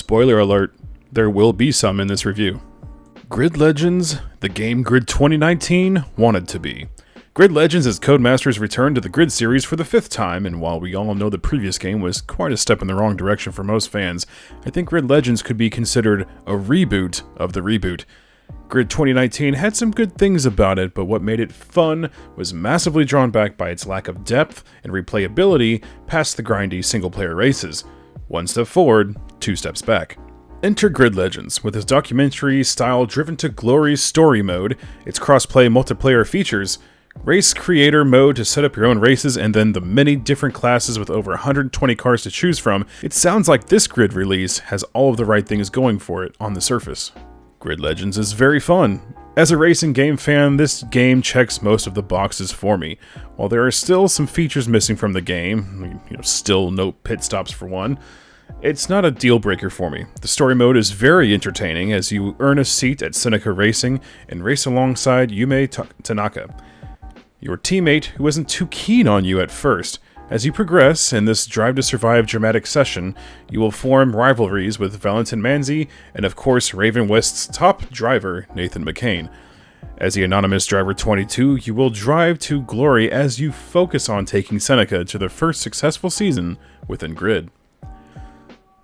Spoiler alert, there will be some in this review. Grid Legends, the game Grid 2019 wanted to be. Grid Legends is Codemasters' return to the Grid series for the 5th time, and while we all know the previous game was quite a step in the wrong direction for most fans, I think Grid Legends could be considered a reboot of the reboot. Grid 2019 had some good things about it, but what made it fun was massively drawn back by its lack of depth and replayability past the grindy single-player races. One step forward, 2 steps back. Enter Grid Legends, with its documentary-style driven-to-glory story mode, its cross-play multiplayer features, race creator mode to set up your own races, and then the many different classes with over 120 cars to choose from. It sounds like this Grid release has all of the right things going for it on the surface. Grid Legends is very fun. As a racing game fan, this game checks most of the boxes for me. While there are still some features missing from the game, still no pit stops for one, it's not a deal breaker for me. The story mode is very entertaining as you earn a seat at Seneca Racing and race alongside Yume Tanaka, your teammate who isn't too keen on you at first. As you progress in this Drive to Survive dramatic session, you will form rivalries with Valentin Manzi and of course Raven West's top driver, Nathan McCain. As the anonymous driver 22, you will drive to glory as you focus on taking Seneca to their first successful season within Grid.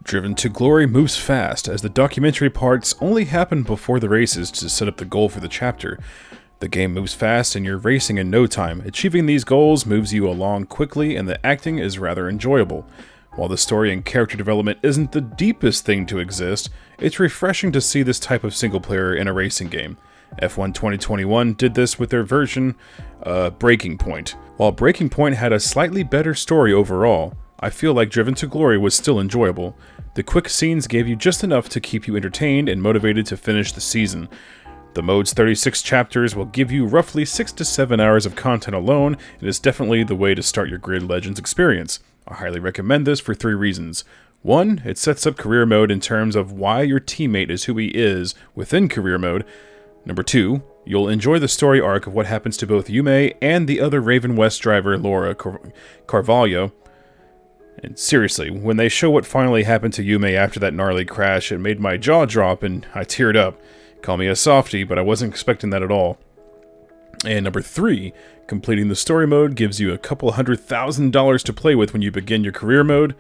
Driven to Glory moves fast, as the documentary parts only happen before the races to set up the goal for the chapter. The game moves fast and you're racing in no time. Achieving these goals moves you along quickly and the acting is rather enjoyable. While the story and character development isn't the deepest thing to exist, it's refreshing to see this type of single player in a racing game. F1 2021 did this with their version, Breaking Point. While Breaking Point had a slightly better story overall, I feel like Driven to Glory was still enjoyable. The quick scenes gave you just enough to keep you entertained and motivated to finish the season. The mode's 36 chapters will give you roughly 6 to 7 hours of content alone, and is definitely the way to start your Grid Legends experience. I highly recommend this for 3 reasons. 1, it sets up career mode in terms of why your teammate is who he is within career mode. Number 2, you'll enjoy the story arc of what happens to both Yume and the other Raven West driver, Laura Carvalho. And seriously, when they show what finally happened to Yume after that gnarly crash, it made my jaw drop and I teared up. Call me a softie, but I wasn't expecting that at all. And number 3, completing the story mode gives you a couple $100,000 to play with when you begin your career mode.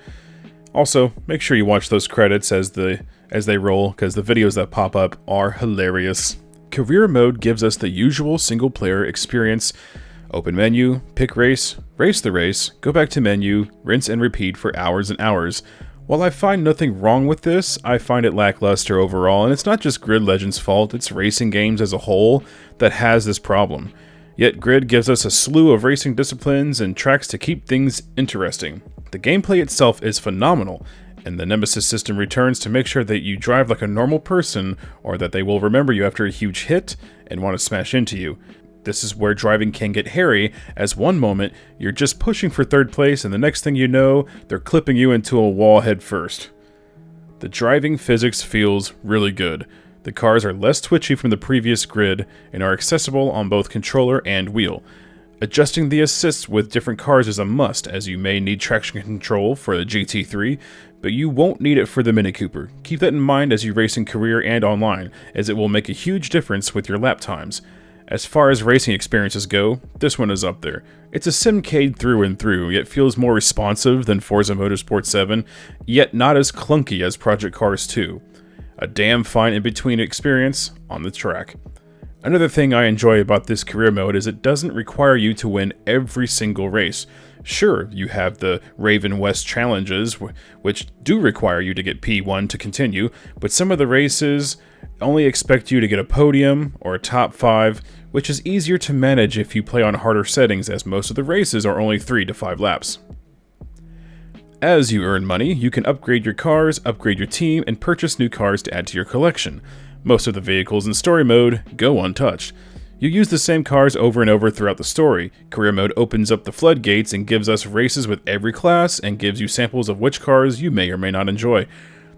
Also, make sure you watch those credits as they roll, because the videos that pop up are hilarious. Career mode gives us the usual single-player experience. Open menu, pick race, race the race, go back to menu, rinse and repeat for hours and hours. While I find nothing wrong with this, I find it lackluster overall, and it's not just Grid Legends' fault, it's racing games as a whole that has this problem. Yet Grid gives us a slew of racing disciplines and tracks to keep things interesting. The gameplay itself is phenomenal, and the Nemesis system returns to make sure that you drive like a normal person, or that they will remember you after a huge hit and want to smash into you. This is where driving can get hairy, as one moment you're just pushing for 3rd place and the next thing you know, they're clipping you into a wall head first. The driving physics feels really good. The cars are less twitchy from the previous Grid and are accessible on both controller and wheel. Adjusting the assists with different cars is a must, as you may need traction control for the GT3, but you won't need it for the Mini Cooper. Keep that in mind as you race in career and online, as it will make a huge difference with your lap times. As far as racing experiences go, this one is up there. It's a simcade through and through, yet feels more responsive than Forza Motorsport 7, yet not as clunky as Project Cars 2. A damn fine in-between experience on the track. Another thing I enjoy about this career mode is it doesn't require you to win every single race. Sure, you have the Raven West challenges, which do require you to get P1 to continue, but some of the races only expect you to get a podium or a top 5, which is easier to manage if you play on harder settings, as most of the races are only 3 to 5 laps. As you earn money, you can upgrade your cars, upgrade your team, and purchase new cars to add to your collection. Most of the vehicles in story mode go untouched. You use the same cars over and over throughout the story. Career mode opens up the floodgates and gives us races with every class and gives you samples of which cars you may or may not enjoy.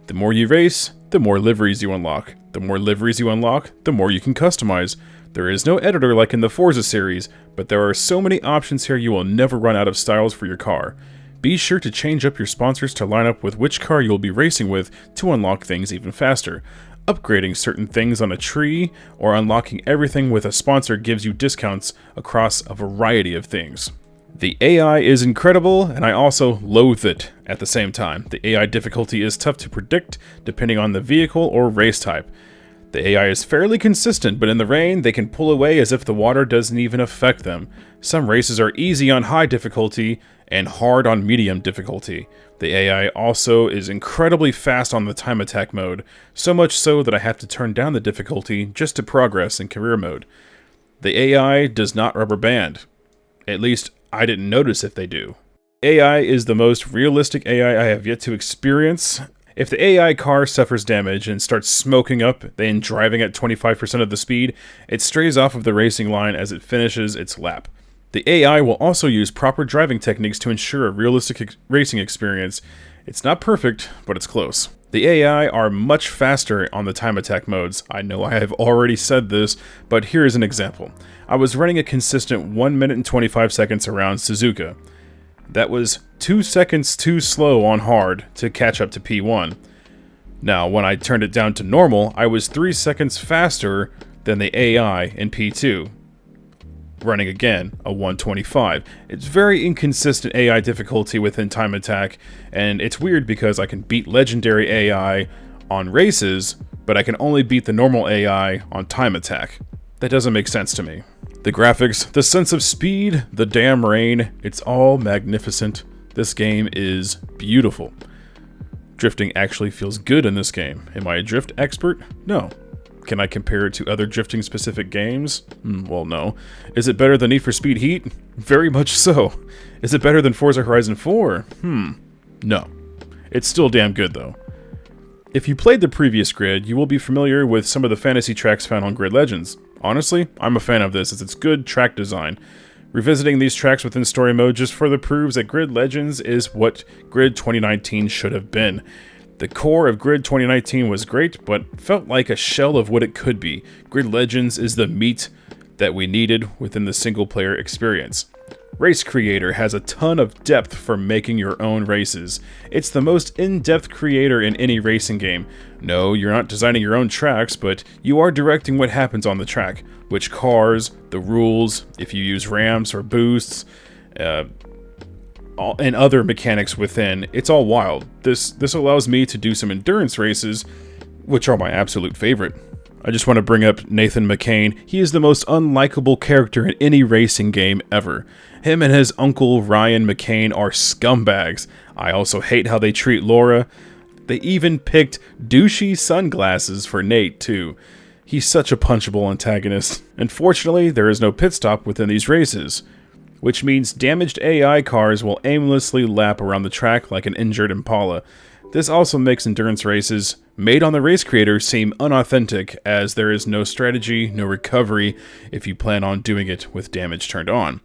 The more you race, the more liveries you unlock. The more liveries you unlock, the more you can customize. There is no editor like in the Forza series, but there are so many options here you will never run out of styles for your car. Be sure to change up your sponsors to line up with which car you'll be racing with to unlock things even faster. Upgrading certain things on a tree or unlocking everything with a sponsor gives you discounts across a variety of things. The AI is incredible, and I also loathe it at the same time. The AI difficulty is tough to predict depending on the vehicle or race type. The AI is fairly consistent, but in the rain, they can pull away as if the water doesn't even affect them. Some races are easy on high difficulty and hard on medium difficulty. The AI also is incredibly fast on the time attack mode, so much so that I have to turn down the difficulty just to progress in career mode. The AI does not rubber band. At least, I didn't notice if they do. AI is the most realistic AI I have yet to experience. If the AI car suffers damage and starts smoking up, then driving at 25% of the speed, it strays off of the racing line as it finishes its lap. The AI will also use proper driving techniques to ensure a realistic racing experience. It's not perfect, but it's close. The AI are much faster on the time attack modes. I know I have already said this, but here is an example. I was running a consistent 1 minute and 25 seconds around Suzuka. That was 2 seconds too slow on hard to catch up to P1. Now, when I turned it down to normal, I was 3 seconds faster than the AI in P2. Running again, a 125. It's very inconsistent AI difficulty within time attack, and it's weird because I can beat legendary AI on races, but I can only beat the normal AI on time attack. That doesn't make sense to me. The graphics, the sense of speed, the damn rain, it's all magnificent. This game is beautiful. Drifting actually feels good in this game. Am I a drift expert? No. Can I compare it to other drifting specific games? Well, no. Is it better than Need for Speed Heat? Very much so. Is it better than Forza Horizon 4? No. It's still damn good though. If you played the previous Grid, you will be familiar with some of the fantasy tracks found on Grid Legends. Honestly, I'm a fan of this as it's good track design. Revisiting these tracks within story mode just further proves that Grid Legends is what Grid 2019 should have been. The core of Grid 2019 was great, but felt like a shell of what it could be. Grid Legends is the meat that we needed within the single-player experience. Race Creator has a ton of depth for making your own races. It's the most in-depth creator in any racing game. No, you're not designing your own tracks, but you are directing what happens on the track. Which cars, the rules, if you use ramps or boosts, and other mechanics within. It's all wild. This allows me to do some endurance races, which are my absolute favorite. I just want to bring up Nathan McCain. He is the most unlikable character in any racing game ever. Him and his uncle Ryan McCain are scumbags. I also hate how they treat Laura. They even picked douchey sunglasses for Nate too. He's such a punchable antagonist. Unfortunately, there is no pit stop within these races, which means damaged AI cars will aimlessly lap around the track like an injured Impala. This also makes endurance races made on the Race Creator seem unauthentic, as there is no strategy, no recovery if you plan on doing it with damage turned on.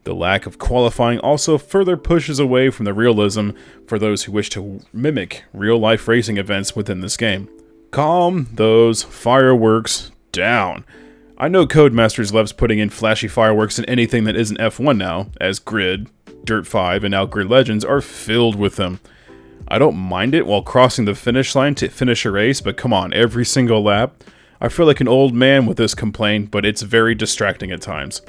The lack of qualifying also further pushes away from the realism for those who wish to mimic real-life racing events within this game. Calm those fireworks down. I know Codemasters loves putting in flashy fireworks in anything that isn't F1 now, as Grid, Dirt 5, and now Grid Legends are filled with them. I don't mind it while crossing the finish line to finish a race, but come on, every single lap. I feel like an old man with this complaint, but it's very distracting at times.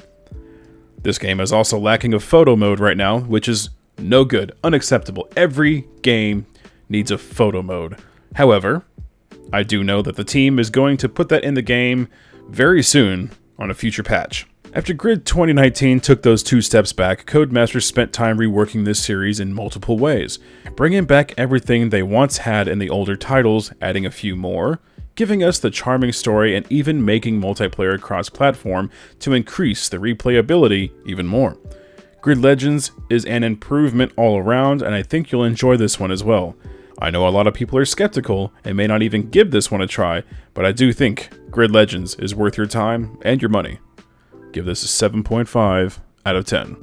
This game is also lacking of photo mode right now, which is no good, unacceptable. Every game needs a photo mode. However, I do know that the team is going to put that in the game very soon on a future patch. After Grid 2019 took those 2 steps back, Codemasters spent time reworking this series in multiple ways, bringing back everything they once had in the older titles, adding a few more, giving us the charming story, and even making multiplayer cross-platform to increase the replayability even more. Grid Legends is an improvement all around, and I think you'll enjoy this one as well. I know a lot of people are skeptical and may not even give this one a try, but I do think Grid Legends is worth your time and your money. Give this a 7.5 out of 10.